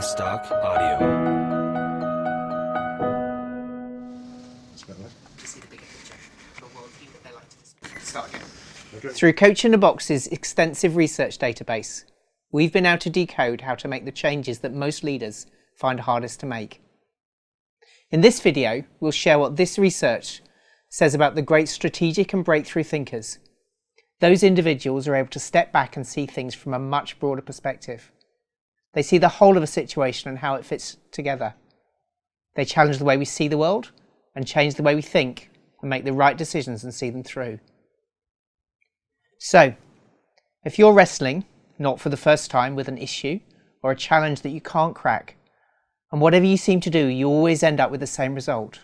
iStock Audio. Through Coach in a Box's extensive research database, we've been able to decode how to make the changes that most leaders find hardest to make. In this video, we'll share what this research says about the great strategic and breakthrough thinkers. Those individuals are able to step back and see things from a much broader perspective. They see the whole of a situation and how it fits together. They challenge the way we see the world and change the way we think and make the right decisions and see them through. So, if you're wrestling, not for the first time, with an issue or a challenge that you can't crack, and whatever you seem to do, you always end up with the same result.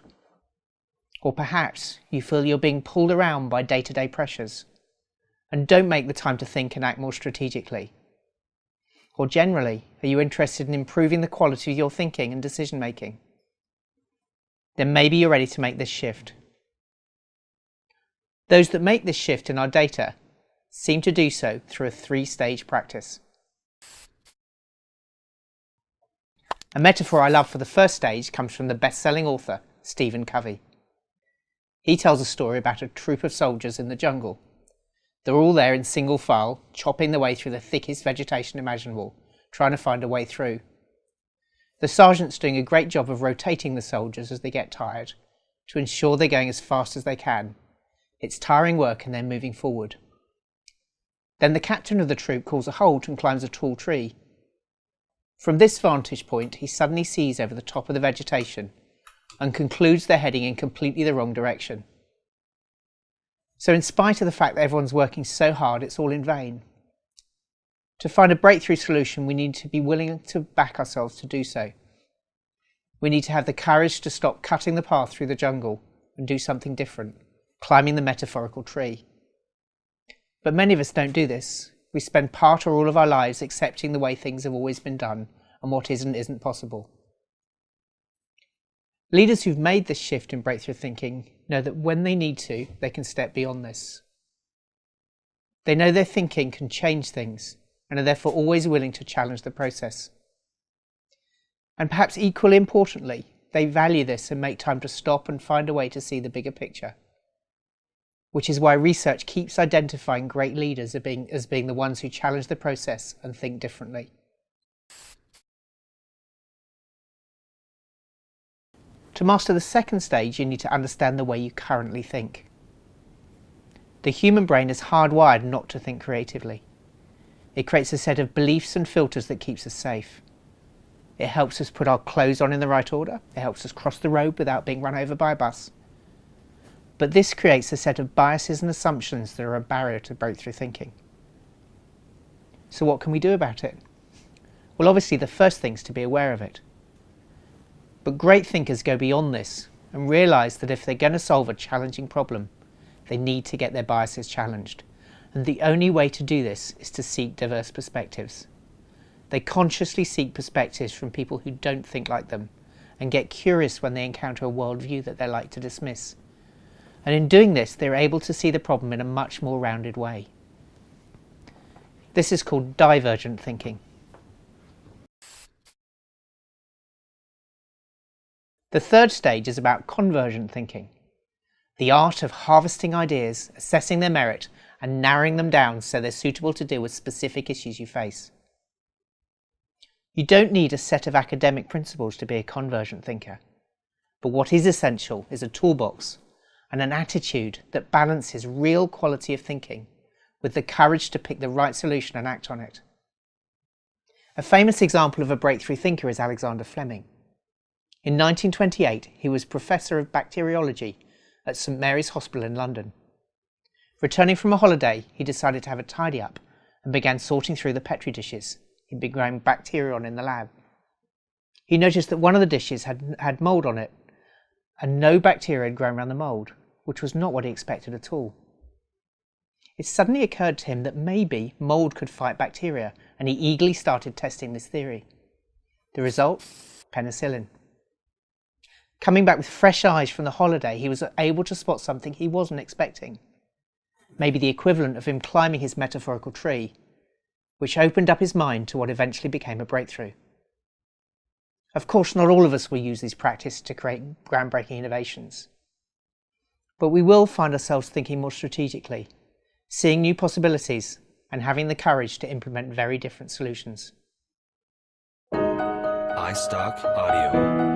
Or perhaps you feel you're being pulled around by day-to-day pressures and don't make the time to think and act more strategically. Or generally, are you interested in improving the quality of your thinking and decision making? Then maybe you're ready to make this shift. Those that make this shift in our data seem to do so through a three-stage practice. A metaphor I love for the first stage comes from the best-selling author, Stephen Covey. He tells a story about a troop of soldiers in the jungle. They're all there in single file, chopping their way through the thickest vegetation imaginable, trying to find a way through. The sergeant's doing a great job of rotating the soldiers as they get tired, to ensure they're going as fast as they can. It's tiring work and they're moving forward. Then the captain of the troop calls a halt and climbs a tall tree. From this vantage point, he suddenly sees over the top of the vegetation and concludes they're heading in completely the wrong direction. So in spite of the fact that everyone's working so hard, it's all in vain. To find a breakthrough solution, we need to be willing to back ourselves to do so. We need to have the courage to stop cutting the path through the jungle and do something different, climbing the metaphorical tree. But many of us don't do this. We spend part or all of our lives accepting the way things have always been done and what isn't possible. Leaders who've made this shift in breakthrough thinking know that when they need to, they can step beyond this. They know their thinking can change things and are therefore always willing to challenge the process. And perhaps equally importantly, they value this and make time to stop and find a way to see the bigger picture. Which is why research keeps identifying great leaders as being the ones who challenge the process and think differently. To master the second stage, you need to understand the way you currently think. The human brain is hardwired not to think creatively. It creates a set of beliefs and filters that keeps us safe. It helps us put our clothes on in the right order. It helps us cross the road without being run over by a bus. But this creates a set of biases and assumptions that are a barrier to breakthrough thinking. So what can we do about it? Well, obviously the first thing is to be aware of it. But great thinkers go beyond this and realise that if they're going to solve a challenging problem, they need to get their biases challenged. And the only way to do this is to seek diverse perspectives. They consciously seek perspectives from people who don't think like them and get curious when they encounter a worldview that they like to dismiss. And in doing this, they're able to see the problem in a much more rounded way. This is called divergent thinking. The third stage is about convergent thinking, the art of harvesting ideas, assessing their merit, and narrowing them down so they're suitable to deal with specific issues you face. You don't need a set of academic principles to be a convergent thinker, but what is essential is a toolbox and an attitude that balances real quality of thinking with the courage to pick the right solution and act on it. A famous example of a breakthrough thinker is Alexander Fleming. In 1928, he was Professor of Bacteriology at St Mary's Hospital in London. Returning from a holiday, he decided to have a tidy up and began sorting through the petri dishes he'd been growing bacteria on in the lab. He noticed that one of the dishes had mould on it, and no bacteria had grown around the mould, which was not what he expected at all. It suddenly occurred to him that maybe mould could fight bacteria, and he eagerly started testing this theory. The result? Penicillin. Coming back with fresh eyes from the holiday, he was able to spot something he wasn't expecting. Maybe the equivalent of him climbing his metaphorical tree, which opened up his mind to what eventually became a breakthrough. Of course, not all of us will use these practices to create groundbreaking innovations. But we will find ourselves thinking more strategically, seeing new possibilities, and having the courage to implement very different solutions. iStock Audio.